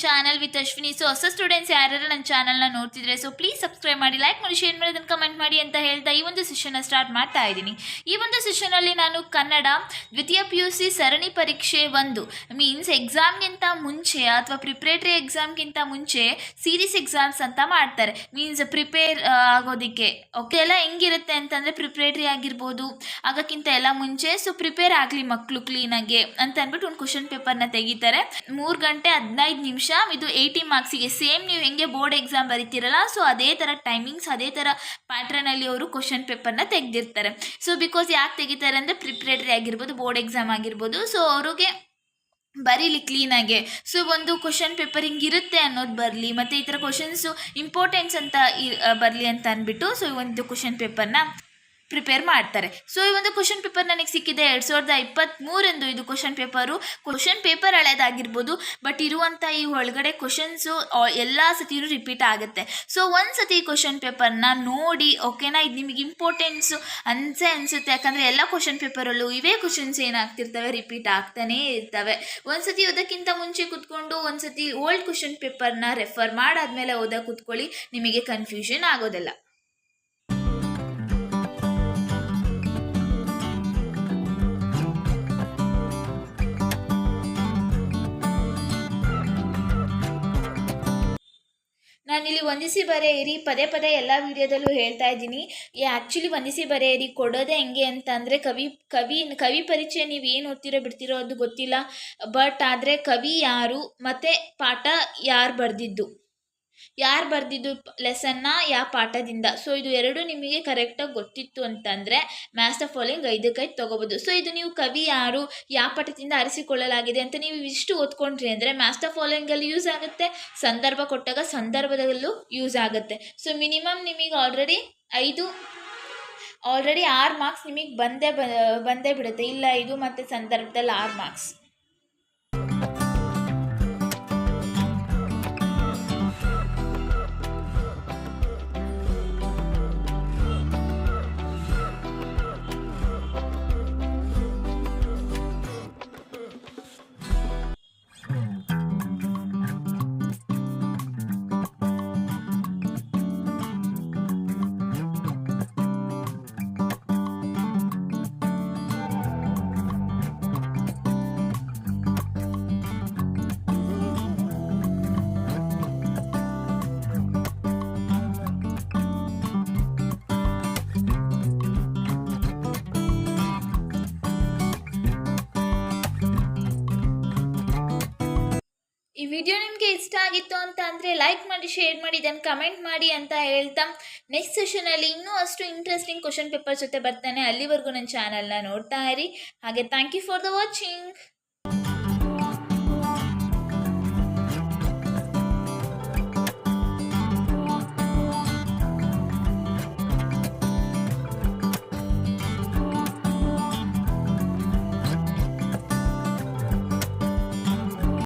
Channel with Ashwini. So ಹೊಸ students ಯಾರು ನನ್ನ ಚಾನಲ್ನ ನೋಡ್ತಿದ್ರೆ ಸೊ ಪ್ಲೀಸ್ ಸಬ್ಸ್ಕ್ರೈಬ್ ಮಾಡಿ, ಲೈಕ್ ಮಾಡಿ, ಶೇರ್ ಮಾಡಿ, ಅದನ್ನು ಕಮೆಂಟ್ ಮಾಡಿ ಅಂತ ಹೇಳ್ತಾ ಈ ಒಂದು ಸೆಷನ್ನ ಸ್ಟಾರ್ಟ್ ಮಾಡ್ತಾ ಇದ್ದೀನಿ. ಈ ಒಂದು ಸೆಷನಲ್ಲಿ ನಾನು ಕನ್ನಡ ದ್ವಿತೀಯ PUC ಸರಣಿ ಪರೀಕ್ಷೆ 1 ಮೀನ್ಸ್ ಎಕ್ಸಾಮ್ಗಿಂತ ಮುಂಚೆ ಅಥವಾ ಪ್ರಿಪ್ರೇಟರಿ ಎಕ್ಸಾಮ್ಗಿಂತ ಮುಂಚೆ ಸೀರೀಸ್ ಎಕ್ಸಾಮ್ಸ್ ಅಂತ ಮಾಡ್ತಾರೆ. ಮೀನ್ಸ್ ಪ್ರಿಪೇರ್ ಆಗೋದಕ್ಕೆ ಓಕೆ ಎಲ್ಲ ಹೆಂಗಿರುತ್ತೆ ಅಂತಂದರೆ ಪ್ರಿಪ್ರೇಟರಿ ಆಗಿರ್ಬೋದು ಆಗೋಕ್ಕಿಂತ ಎಲ್ಲ ಮುಂಚೆ ಸೊ ಪ್ರಿಪೇರ್ ಆಗಲಿ ಮಕ್ಕಳು ಕ್ಲೀನಾಗೆ ಅಂತ ಅಂದ್ಬಿಟ್ಟು ಒಂದು ಕ್ವಶನ್ ಪೇಪರ್ನ ತೆಗಿತಾರೆ. 3 ಗಂಟೆ 15 ನಿಮಿಷ. ಇದು 80 ಮಾರ್ಕ್ಸಿಗೆ ಸೇಮ್ ನೀವು ಹೆಂಗೆ ಬೋರ್ಡ್ ಎಕ್ಸಾಮ್ ಬರೀತಿರಲ್ಲ ಸೊ ಅದೇ ಥರ ಟೈಮಿಂಗ್ಸ್ ಅದೇ ಥರ ಪ್ಯಾಟ್ರನಲ್ಲಿ ಅವರು ಕ್ವಶನ್ ಪೇಪರ್ನ ತೆಗೆದಿರ್ತಾರೆ. ಸೊ ಬಿಕಾಸ್ ಯಾಕೆ ತೆಗಿತಾರೆ ಅಂದರೆ ಪ್ರಿಪ್ರೇಟರಿ ಆಗಿರ್ಬೋದು ಬೋರ್ಡ್ ಎಕ್ಸಾಮ್ ಆಗಿರ್ಬೋದು ಸೊ ಅವ್ರಿಗೆ ಬರೀಲಿ ಕ್ಲೀನಾಗೆ. ಸೊ ಒಂದು ಕ್ವಶನ್ ಪೇಪರ್ ಹಿಂಗಿರುತ್ತೆ ಅನ್ನೋದು ಬರಲಿ ಮತ್ತು ಈ ಥರ ಕ್ವಶನ್ಸು ಇಂಪಾರ್ಟೆನ್ಸ್ ಅಂತ ಬರಲಿ ಅಂತ ಅಂದ್ಬಿಟ್ಟು ಸೊ ಈ ಒಂದು ಕ್ವಶನ್ ಪೇಪರ್ನ ಪ್ರಿಪೇರ್ ಮಾಡ್ತಾರೆ. ಸೊ ಈ ಒಂದು ಕ್ವಶನ್ ಪೇಪರ್ ನನಗೆ ಸಿಕ್ಕಿದೆ 2023 ಇದು ಕ್ವಶನ್ ಪೇಪರ್ ಹಳೇದಾಗಿರ್ಬೋದು ಬಟ್ ಇರುವಂಥ ಈ ಒಳಗಡೆ ಕ್ವಶನ್ಸು ಎಲ್ಲ ಸತಿಯೂ ರಿಪೀಟ್ ಆಗುತ್ತೆ. ಸೊ ಒಂದು ಸತಿ ಈ ಕ್ವಶನ್ ಪೇಪರ್ನ ನೋಡಿ ಓಕೆನಾ, ಇದು ನಿಮಗೆ ಇಂಪಾರ್ಟೆನ್ಸು ಅನಿಸುತ್ತೆ. ಯಾಕಂದರೆ ಎಲ್ಲ ಕ್ವಶನ್ ಪೇಪರಲ್ಲೂ ಇವೇ ಕ್ವಶನ್ಸ್ ಏನಾಗ್ತಿರ್ತವೆ ರಿಪೀಟ್ ಆಗ್ತಾನೇ ಇರ್ತವೆ. ಒಂದು ಸತಿ ಓದೋಕ್ಕಿಂತ ಮುಂಚೆ ಕೂತ್ಕೊಂಡು ಒಂದು ಸತಿ ಓಲ್ಡ್ ಕ್ವಶನ್ ಪೇಪರ್ನ ರೆಫರ್ ಮಾಡಾದ್ಮೇಲೆ ಓದೋಕೆ ಕೂತ್ಕೊಳ್ಳಿ, ನಿಮಗೆ ಕನ್ಫ್ಯೂಷನ್ ಆಗೋದಿಲ್ಲ. ನಾನಿಲ್ಲಿ ವಂದಿಸಿ ಬರೆಯಿರಿ ಪದೇ ಎಲ್ಲ ವಿಡಿಯೋದಲ್ಲೂ ಹೇಳ್ತಾ ಇದ್ದೀನಿ. ಆ್ಯಕ್ಚುಲಿ ವಂದಿಸಿ ಬರೆಯಿರಿ ಕೊಡೋದೇ ಹೆಂಗೆ ಅಂತ ಅಂದರೆ ಕವಿ ಪರಿಚಯ ನೀವು ಏನು ಓದ್ತಿರೋ ಬಿಡ್ತಿರೋ ಅದು ಗೊತ್ತಿಲ್ಲ, ಬಟ್ ಆದರೆ ಕವಿ ಯಾರು ಮತ್ತು ಪಾಠ ಯಾರು ಬರೆದಿದ್ದು ಲೆಸನ್ನ ಯಾವ ಪಾಠದಿಂದ. ಸೊ ಇದು ಎರಡು ನಿಮಗೆ ಕರೆಕ್ಟಾಗಿ ಗೊತ್ತಿತ್ತು ಅಂತಂದರೆ ಮ್ಯಾಥ್ಸ್ ದ ಫಾಲೋಯಿಂಗ್ 5 ತೊಗೋಬೋದು. ಸೊ ಇದು ನೀವು ಕವಿ ಯಾರು ಯಾವ ಪಾಠದಿಂದ ಆರಿಸಿಕೊಳ್ಳಲಾಗಿದೆ ಅಂತ ನೀವು ಇಷ್ಟು ಓದ್ಕೊಂಡ್ರಿ ಅಂದರೆ ಮ್ಯಾಥ್ಸ್ ದ ಫಾಲೋಯಿಂಗಲ್ಲಿ ಯೂಸ್ ಆಗುತ್ತೆ, ಸಂದರ್ಭ ಕೊಟ್ಟಾಗ ಸಂದರ್ಭದಲ್ಲೂ ಯೂಸ್ ಆಗುತ್ತೆ. ಸೊ ಮಿನಿಮಮ್ ನಿಮಗೆ ಆಲ್ರೆಡಿ 6 ಮಾರ್ಕ್ಸ್ ನಿಮಗೆ ಬಂದೇ ಬಿಡುತ್ತೆ. ಇಲ್ಲ 5 ಮತ್ತು ಸಂದರ್ಭದಲ್ಲಿ 6 ಮಾರ್ಕ್ಸ್. ಈ ವಿಡಿಯೋ ನಿಮಗೆ ಇಷ್ಟ ಆಗಿತ್ತು ಅಂತ ಅಂದರೆ ಲೈಕ್ ಮಾಡಿ, ಶೇರ್ ಮಾಡಿ, ಇದನ್ನು ಕಮೆಂಟ್ ಮಾಡಿ ಅಂತ ಹೇಳ್ತಾ ನೆಕ್ಸ್ಟ್ ಸೆಷನಲ್ಲಿ ಇನ್ನೂ ಅಷ್ಟು ಇಂಟ್ರೆಸ್ಟಿಂಗ್ ಕ್ವಶನ್ ಪೇಪರ್ ಜೊತೆ ಬರ್ತಾನೆ. ಅಲ್ಲಿವರೆಗೂ ನನ್ನ ಚಾನಲ್ನ ನೋಡ್ತಾ ಇರಿ. ಹಾಗೆ thank you for the watching.